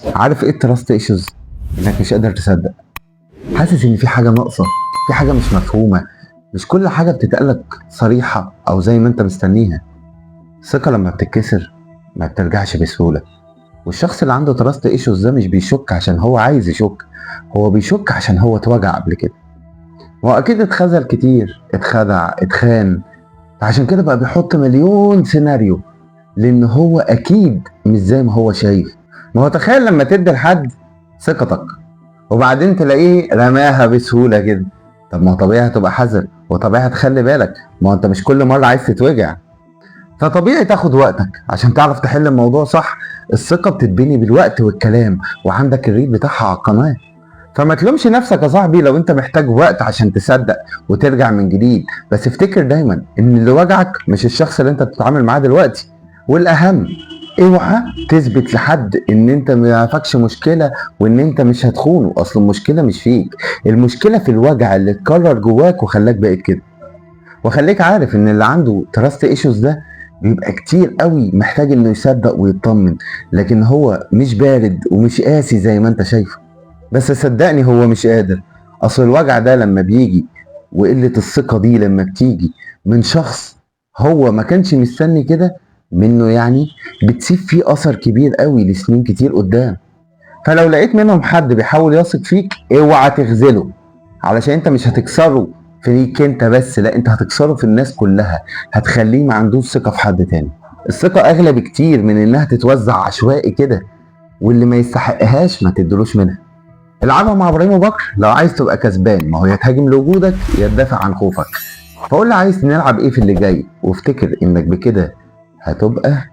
عارف ايه التراست ايشوز؟ انك مش قادر تصدق، حاسس ان في حاجه ناقصه، في حاجه مش مفهومه، مش كل حاجه بتتقالك صريحه او زي ما انت مستنيها. الثقه لما بتتكسر ما بترجعش بسهوله، والشخص اللي عنده تراست ايشوز ده مش بيشك عشان هو عايز يشك، هو بيشك عشان هو اتوجع قبل كده. هو اكيد اتخذل كتير، اتخدع، اتخان، عشان كده بقى بيحط مليون سيناريو، لان هو اكيد مش زي ما هو شايف. ما هو تخيل لما تدي لحد ثقتك وبعدين تلاقيه رماها بسهوله كده، طب ما هو طبيعي هتبقى حذر، وطبيعي هتخلي بالك، ما هو انت مش كل مره عايز تتوجع، فطبيعي تاخد وقتك عشان تعرف تحل الموضوع صح. الثقه بتتبني بالوقت والكلام، وعندك الريت بتاعها على القناه. فما تلومش نفسك يا صاحبي لو انت محتاج وقت عشان تصدق وترجع من جديد، بس افتكر دايما ان اللي وجعك مش الشخص اللي انت بتتعامل معاه دلوقتي. والاهم، اوعى تثبت لحد ان انت ما فيكش مشكله وان انت مش هتخونه، اصل المشكله مش فيك، المشكله في الوجع اللي اتكرر جواك وخلاك بقيت كده. وخليك عارف ان اللي عنده تراست ايشوز ده بيبقى كتير قوي محتاج انه يصدق ويطمن، لكن هو مش بارد ومش قاسي زي ما انت شايفه. بس صدقني هو مش قادر، اصل الوجع ده لما بيجي وقلة الثقة دي لما بتيجي من شخص هو ما كانش مستني كده منه، يعني بتسيب فيه اثر كبير قوي لسنين كتير قدام. فلو لقيت منهم حد بيحاول يثق فيك اوعى تخذله، علشان انت مش هتكسره فيك انت بس، لا انت هتكسره في الناس كلها، هتخليه ما عندوش ثقة في حد تاني. الثقة اغلى بكتير من انها تتوزع عشوائي كده، واللي ما يستحقهاش ما تدلوش منها. العبها مع ابراهيم بكر لو عايز تبقى كسبان، ما هو يا تهاجم لوجودك يا تدافع عن خوفك. فقول لي عايز نلعب ايه في اللي جاي، وافتكر انك بكده هتبقى